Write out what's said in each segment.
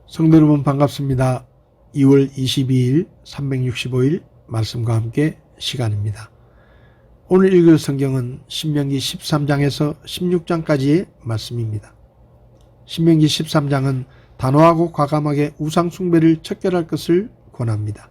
성도 여러분 반갑습니다. 2월 22일 365일 말씀과 함께 시간입니다. 오늘 읽을 성경은 신명기 13장에서 16장까지의 말씀입니다. 신명기 13장은 단호하고 과감하게 우상 숭배를 척결할 것을 권합니다.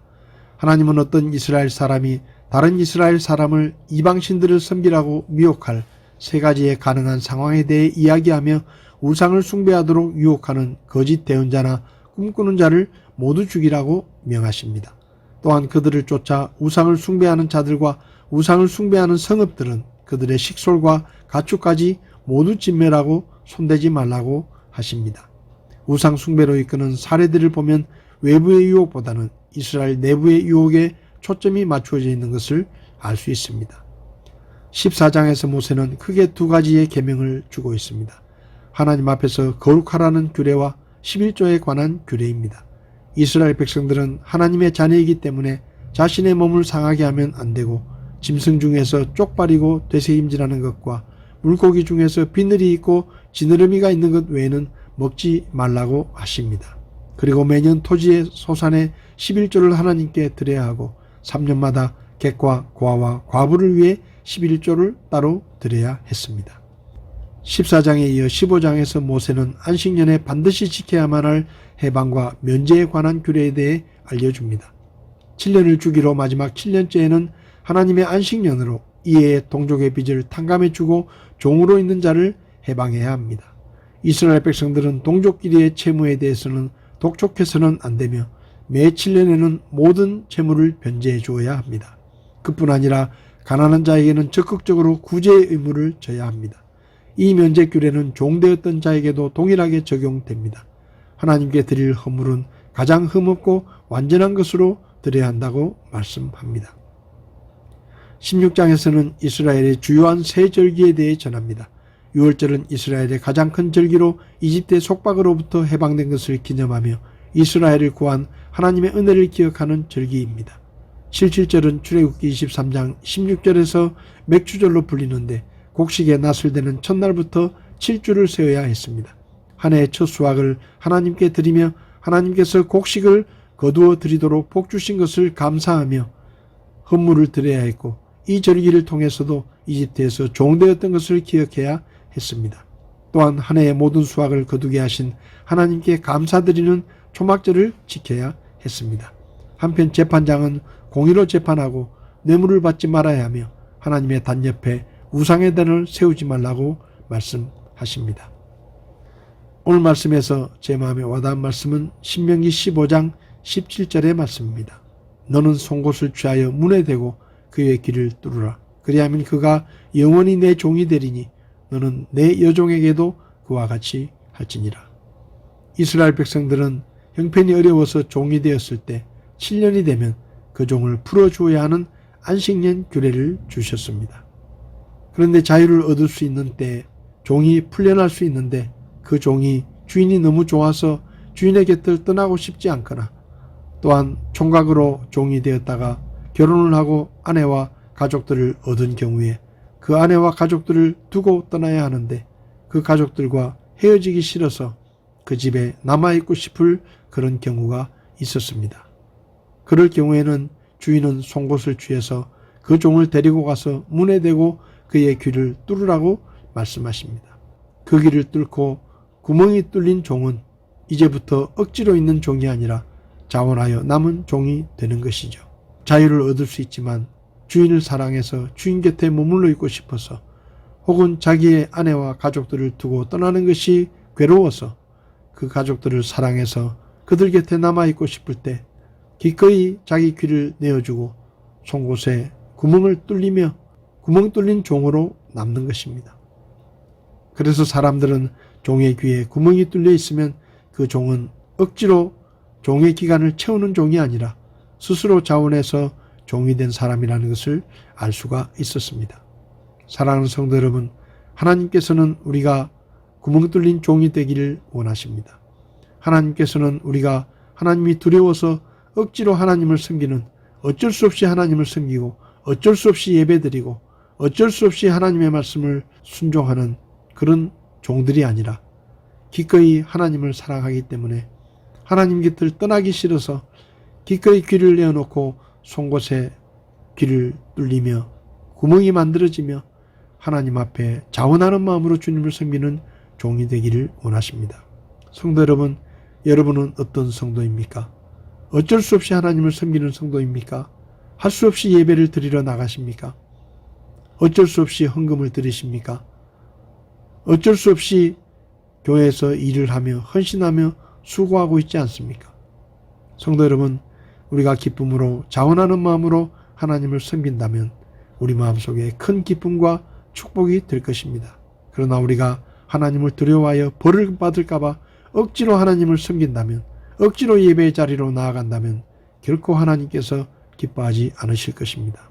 하나님은 어떤 이스라엘 사람이 다른 이스라엘 사람을 이방신들을 섬기라고 미혹할 세 가지의 가능한 상황에 대해 이야기하며 우상을 숭배하도록 유혹하는 거짓 대언자나 꿈꾸는 자를 모두 죽이라고 명하십니다. 또한 그들을 쫓아 우상을 숭배하는 자들과 우상을 숭배하는 성읍들은 그들의 식솔과 가축까지 모두 진멸하고 손대지 말라고 하십니다. 우상 숭배로 이끄는 사례들을 보면 외부의 유혹보다는 이스라엘 내부의 유혹에 초점이 맞추어져 있는 것을 알 수 있습니다. 14장에서 모세는 크게 두 가지의 계명을 주고 있습니다. 하나님 앞에서 거룩하라는 규례와 11조에 관한 규례입니다. 이스라엘 백성들은 하나님의 자녀이기 때문에 자신의 몸을 상하게 하면 안 되고 짐승 중에서 쪽발이고 되새김질하는 것과 물고기 중에서 비늘이 있고 지느러미가 있는 것 외에는 먹지 말라고 하십니다. 그리고 매년 토지의 소산의 11조를 하나님께 드려야 하고 3년마다 객과 고아와 과부를 위해 11조를 따로 드려야 했습니다. 14장에 이어 15장에서 모세는 안식년에 반드시 지켜야만 할 해방과 면제에 관한 규례에 대해 알려줍니다. 7년을 주기로 마지막 7년째에는 하나님의 안식년으로 이해의 동족의 빚을 탕감해주고 종으로 있는 자를 해방해야 합니다. 이스라엘 백성들은 동족끼리의 채무에 대해서는 독촉해서는 안 되며 매 7년에는 모든 채무를 변제해 주어야 합니다. 그뿐 아니라 가난한 자에게는 적극적으로 구제의 의무를 져야 합니다. 이 면제 규례는 종되었던 자에게도 동일하게 적용됩니다. 하나님께 드릴 헌물은 가장 흠없고 완전한 것으로 드려야 한다고 말씀합니다. 16장에서는 이스라엘의 주요한 세 절기에 대해 전합니다. 6월절은 이스라엘의 가장 큰 절기로 이집트의 속박으로부터 해방된 것을 기념하며 이스라엘을 구한 하나님의 은혜를 기억하는 절기입니다. 7.7절은 출애굽기 23장 16절에서 맥주절로 불리는데 곡식에 낫을 대는 첫날부터 7주를 세워야 했습니다. 한 해의 첫 수확을 하나님께 드리며 하나님께서 곡식을 거두어 드리도록 복 주신 것을 감사하며 헌물을 드려야 했고 이 절기를 통해서도 이집트에서 종되었던 것을 기억해야 했습니다. 또한 한 해의 모든 수확을 거두게 하신 하나님께 감사드리는 초막절을 지켜야 했습니다. 한편 재판장은 공의로 재판하고 뇌물을 받지 말아야 하며 하나님의 단 옆에 우상의 단을 세우지 말라고 말씀하십니다. 오늘 말씀에서 제 마음에 와닿은 말씀은 신명기 15장 17절의 말씀입니다. 너는 송곳을 취하여 문에 대고 그의 길을 뚫으라. 그리하면 그가 영원히 내 종이 되리니 너는 내 여종에게도 그와 같이 할지니라. 이스라엘 백성들은 형편이 어려워서 종이 되었을 때 7년이 되면 그 종을 풀어주어야 하는 안식년 규례를 주셨습니다. 그런데 자유를 얻을 수 있는 때에 종이 풀려날 수 있는데 그 종이 주인이 너무 좋아서 주인의 곁을 떠나고 싶지 않거나 또한 총각으로 종이 되었다가 결혼을 하고 아내와 가족들을 얻은 경우에 그 아내와 가족들을 두고 떠나야 하는데 그 가족들과 헤어지기 싫어서 그 집에 남아있고 싶을 그런 경우가 있었습니다. 그럴 경우에는 주인은 송곳을 취해서 그 종을 데리고 가서 문에 대고 그의 귀를 뚫으라고 말씀하십니다. 그 귀를 뚫고 구멍이 뚫린 종은 이제부터 억지로 있는 종이 아니라 자원하여 남은 종이 되는 것이죠. 자유를 얻을 수 있지만 주인을 사랑해서 주인 곁에 머물러 있고 싶어서 혹은 자기의 아내와 가족들을 두고 떠나는 것이 괴로워서 그 가족들을 사랑해서 그들 곁에 남아있고 싶을 때 기꺼이 자기 귀를 내어주고 송곳에 구멍을 뚫리며 구멍 뚫린 종으로 남는 것입니다. 그래서 사람들은 종의 귀에 구멍이 뚫려 있으면 그 종은 억지로 종의 기간을 채우는 종이 아니라 스스로 자원해서 종이 된 사람이라는 것을 알 수가 있었습니다. 사랑하는 성도 여러분, 하나님께서는 우리가 구멍 뚫린 종이 되기를 원하십니다. 하나님께서는 우리가 하나님이 두려워서 억지로 하나님을 섬기는 어쩔 수 없이 하나님을 섬기고 어쩔 수 없이 예배드리고 어쩔 수 없이 하나님의 말씀을 순종하는 그런 종들이 아니라 기꺼이 하나님을 사랑하기 때문에 하나님 곁을 떠나기 싫어서 기꺼이 귀를 내어놓고 송곳에 귀를 뚫리며 구멍이 만들어지며 하나님 앞에 자원하는 마음으로 주님을 섬기는 종이 되기를 원하십니다. 성도 여러분, 여러분은 어떤 성도입니까? 어쩔 수 없이 하나님을 섬기는 성도입니까? 할 수 없이 예배를 드리러 나가십니까? 어쩔 수 없이 헌금을 드리십니까? 어쩔 수 없이 교회에서 일을 하며 헌신하며 수고하고 있지 않습니까? 성도 여러분, 우리가 기쁨으로 자원하는 마음으로 하나님을 섬긴다면 우리 마음속에 큰 기쁨과 축복이 될 것입니다. 그러나 우리가 하나님을 두려워하여 벌을 받을까 봐 억지로 하나님을 섬긴다면, 억지로 예배의 자리로 나아간다면 결코 하나님께서 기뻐하지 않으실 것입니다.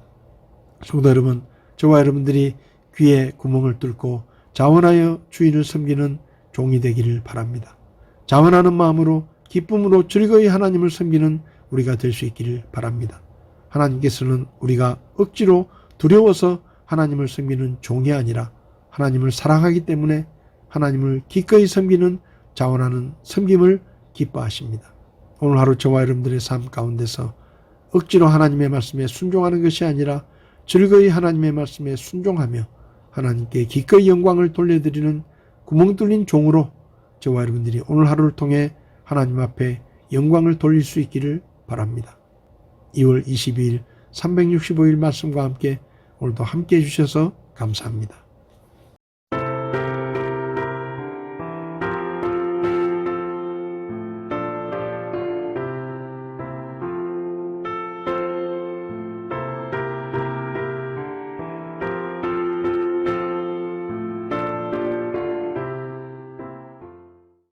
성도 여러분, 저와 여러분들이 귀에 구멍을 뚫고 자원하여 주인을 섬기는 종이 되기를 바랍니다. 자원하는 마음으로 기쁨으로 즐거이 하나님을 섬기는 우리가 될 수 있기를 바랍니다. 하나님께서는 우리가 억지로 두려워서 하나님을 섬기는 종이 아니라 하나님을 사랑하기 때문에 하나님을 기꺼이 섬기는 자원하는 섬김을 기뻐하십니다. 오늘 하루 저와 여러분들의 삶 가운데서 억지로 하나님의 말씀에 순종하는 것이 아니라 즐거이 하나님의 말씀에 순종하며 하나님께 기꺼이 영광을 돌려드리는 구멍 뚫린 종으로 저와 여러분들이 오늘 하루를 통해 하나님 앞에 영광을 돌릴 수 있기를 바랍니다. 2월 22일 365일 말씀과 함께 오늘도 함께 해주셔서 감사합니다.